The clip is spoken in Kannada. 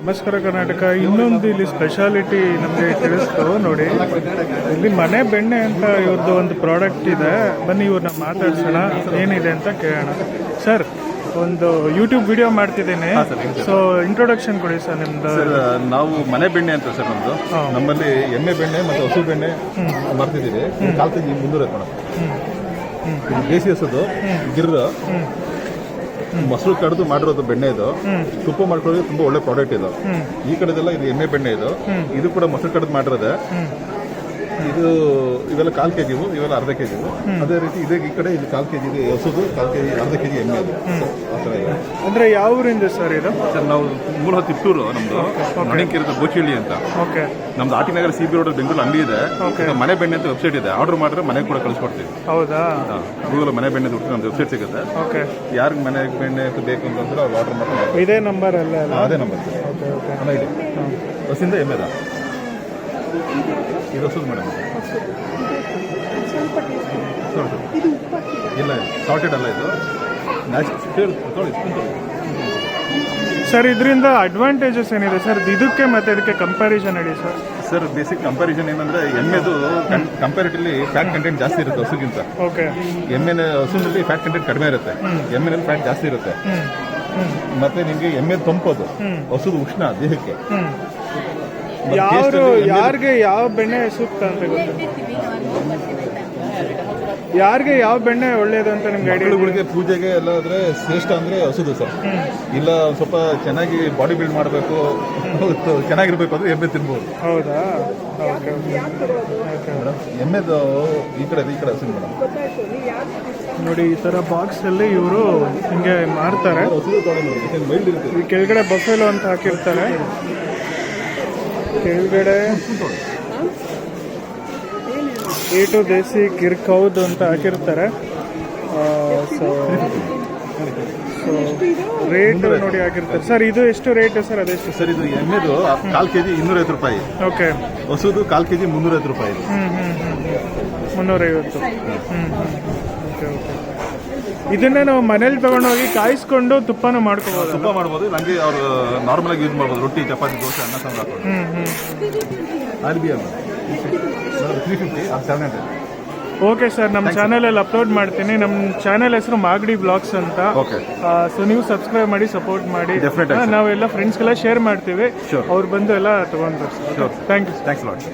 ನಮಸ್ಕಾರ ಕರ್ನಾಟಕ. ಇನ್ನೊಂದು ಇಲ್ಲಿ ಸ್ಪೆಷಾಲಿಟಿ ನಮಗೆ ತಿಳಿಸ್ತು ನೋಡಿ. ಇಲ್ಲಿ ಮನೆ ಬೆಣ್ಣೆ ಅಂತ ಇವ್ರದ್ದು ಒಂದು ಪ್ರಾಡಕ್ಟ್ ಇದೆ. ಬನ್ನಿ ಇವ್ರನ್ನ ಮಾತಾಡ್ಸೋಣ, ಏನಿದೆ ಅಂತ ಕೇಳೋಣ. ಸರ್, ಒಂದು ಯೂಟ್ಯೂಬ್ ವಿಡಿಯೋ ಮಾಡ್ತಿದ್ದೇನೆ. ಸೊ ಇಂಟ್ರೊಡಕ್ಷನ್ ಕೊಡಿ ಸರ್ ನಿಮ್ದು. ನಾವು ಮನೆ ಬೆಣ್ಣೆ ಅಂತ ಸರ್ ನಮ್ದು. ನಮ್ಮಲ್ಲಿ ಎಮ್ಮೆ ಬೆಣ್ಣೆ ಮತ್ತು ಹಸು ಬೆಣ್ಣೆ ಮಾಡ್ತಿದ್ದೀವಿ. 4 kg ಮುಂದೂರ ದೇಸಿ ಹಸುದು ಗಿರ್ರ ಮೊಸರು ಕಡ್ದು ಮಾಡಿರೋದು ಬೆಣ್ಣೆ ಇದು. ತುಪ್ಪ ಮಾಡ್ಕೊಳ್ಳೋದು ತುಂಬಾ ಒಳ್ಳೆ ಪ್ರಾಡಕ್ಟ್ ಇದು. ಈ ಕಡೆದೆಲ್ಲ ಇದು ಎಮ್ಮೆ ಬೆಣ್ಣೆ ಇದು ಕೂಡ ಮೊಸರು ಕಡ್ದು ಮಾಡಿರೋದೆ. ಇವೆಲ್ಲ 1/4 kg, ಇವೆಲ್ಲ 1/2 kg. ಅದೇ ರೀತಿ ಇದೇ ಈ ಕಡೆ ಇದು 1/4 kg ಹಸುದು, 1/4 kg 1/2 kg ಎಮ್ಮೆ ಅದು. ಆ ಥರ ಇದೆ. ಅಂದ್ರೆ ಯಾವ ಊರಿಂದ ಸರ್ ಇದು? ಸರ್ ನಾವು ಮೂಲ ತಿಪ್ಟೂರು, ನಮ್ದು ಮಣಿಕಿರದ ಬೋಚಿಹಳ್ಳಿ ಅಂತ. ಓಕೆ. ನಮ್ದು ಆಟಿ ನಗರ CB ರೋಡ್ ಬೆಂಗಳೂರು ಅಂಗಡಿ ಇದೆ. ಮನೆ ಬೆಣ್ಣೆ ಅಂತ ವೆಬ್ಸೈಟ್ ಇದೆ. ಆರ್ಡರ್ ಮಾಡಿದ್ರೆ ಮನೆಗೆ ಕೂಡ ಕಳಿಸ್ಕೊಡ್ತೀವಿ. ಹೌದಾ? ಗೂಗಲ್ ಮನೆ ಬೆಣ್ಣೆ ದುಡ್ಡು ನಮ್ದು ವೆಬ್ಸೈಟ್ ಸಿಗುತ್ತೆ. ಓಕೆ. ಯಾರಿಗೆ ಮನೆ ಬೆಣ್ಣೆ ಬೇಕು ಅಂತಂದ್ರೆ ಅವ್ರು ಆರ್ಡರ್ ಮಾಡ್ತಾರೆ. ಇದೇ ನಂಬರ್ ಅಲ್ಲ? ಅದೇ ನಂಬರ್ ಸರ್. ಅಲ್ಲ ಇದೆ ಹಸಿಂದ ಎಮ್ಮೆದ ಇದು ಹಸುದು ಮೇಡಮ್. ಇಲ್ಲ ಸಾರ್ಟೆಡ್ ಅಲ್ಲ ಇದು. ಸರ್, ಇದರಿಂದ ಅಡ್ವಾಂಟೇಜಸ್ ಏನಿದೆ ಸರ್ ಇದಕ್ಕೆ ಮತ್ತೆ ಇದಕ್ಕೆ ಕಂಪ್ಯಾರಿಸನ್ ಹೇಳಿ ಸರ್. ಸರ್, ಬೇಸಿಕ್ ಕಂಪ್ಯಾರಿಸನ್ ಏನಂದ್ರೆ ಎಮ್ಮೆದು ಕಂಪ್ಯಾರಿಟಿವ್ಲಿ ಫ್ಯಾಟ್ ಕಂಟೆಂಟ್ ಜಾಸ್ತಿ ಇರುತ್ತೆ ಹಸುಗಿಂತ. ಓಕೆ. ಹಸುನಲ್ಲಿ ಫ್ಯಾಟ್ ಕಂಟೆಂಟ್ ಕಡಿಮೆ ಇರುತ್ತೆ, ಎಮ್ಮೆನಲ್ಲಿ ಫ್ಯಾಟ್ ಜಾಸ್ತಿ ಇರುತ್ತೆ. ಮತ್ತೆ ನಿಮಗೆ ಎಮ್ಮೆ ತಂಪದು, ಹಸುದು ಉಷ್ಣ ದೇಹಕ್ಕೆ. ಯಾರಿಗೆ ಯಾವ ಬೆಣ್ಣೆ ಸೂಕ್ತ ಅಂತ ಗೊತ್ತು? ಯಾರಿಗೆ ಯಾವ ಬೆಣ್ಣೆ ಒಳ್ಳೇದು ಅಂತ ನಿಮ್ಗೆ ಐಡಿಯಾಗಳಿಗೆ? ಪೂಜೆಗೆ ಎಲ್ಲ ಆದ್ರೆ ಶ್ರೇಷ್ಠ ಅಂದ್ರೆ ಹಸುದು ಸರ್. ಇಲ್ಲ ಸ್ವಲ್ಪ ಚೆನ್ನಾಗಿ ಬಾಡಿ ಬಿಲ್ಡ್ ಮಾಡಬೇಕು, ಚೆನ್ನಾಗಿರ್ಬೇಕು ಅಂದ್ರೆ ಎಮ್ಮೆ ತಿನ್ಬೋದು. ಹೌದಾ? ಎಮ್ಮೆದು ಈ ಕಡೆ ಹಸು ಮೇಡಮ್. ನೋಡಿ, ಈ ತರ ಬಾಕ್ಸ್ ಅಲ್ಲಿ ಇವರು ಹಿಂಗೆ ಮಾರ್ತಾರೆ. ಈ ಕೆಳಗಡೆ ಬಫೆಲೋ ಅಂತ ಹಾಕಿರ್ತಾರೆ. ಕೆಳಗಡೆ ಏಟು ದೇಸಿ ಕಿರ್ಕೌದು ಅಂತ ಹಾಕಿರ್ತಾರೆ. ಸೊ ರೇಟ್ ನೋಡಿ ಹಾಕಿರ್ತಾರೆ. ಸರ್, ಇದು ಎಷ್ಟು ರೇಟ್ ಸರ್? ಅದೆಷ್ಟು ಸರ್? ಇದು ಎಮ್ಮೆದು 1/4 kg 250 ರೂಪಾಯಿ. ಓಕೆ. ಹಸುದು 1/4 kg 350 ರೂಪಾಯಿ. 350. Okay okay. ಇದನ್ನ ನಾವು ಮನೇಲಿ ತಗೊಂಡೋಗಿ ಕಾಯಿಸ್ಕೊಂಡು ತುಪ್ಪನೂ ಮಾಡ್ಕೋಬಹುದು. ತುಪ್ಪ ಮಾಡ್ಬೋದು, ನಂಗೆ ಅವ್ರು ನಾರ್ಮಲ್ ಆಗಿ ಯೂಸ್ ಮಾಡ್ಬೋದು. ರೊಟ್ಟಿ, ಚಪಾತಿ, ದೋಸೆ, ಅನ್ನ sambar. RBM 350 or 700. Okay sir, ನಮ್ಮ ಚಾನಲಲ್ಲಿ ಅಪ್ಲೋಡ್ ಮಾಡ್ತೀನಿ. ನಮ್ಮ ಚಾನಲ್ ಹೆಸರು ಮಾಗಡಿ ಬ್ಲಾಗ್ಸ್ ಅಂತ. ಸೊ ನೀವು ಸಬ್ಸ್ಕ್ರೈಬ್ ಮಾಡಿ, ಸಪೋರ್ಟ್ ಮಾಡಿ. ನಾವೆಲ್ಲ ಫ್ರೆಂಡ್ಸ್ಗೆಲ್ಲ ಶೇರ್ ಮಾಡ್ತೀವಿ. ಅವ್ರು ಬಂದು ಎಲ್ಲ ತಗೊಂಡ್ರು. Thank you. Thanks lot.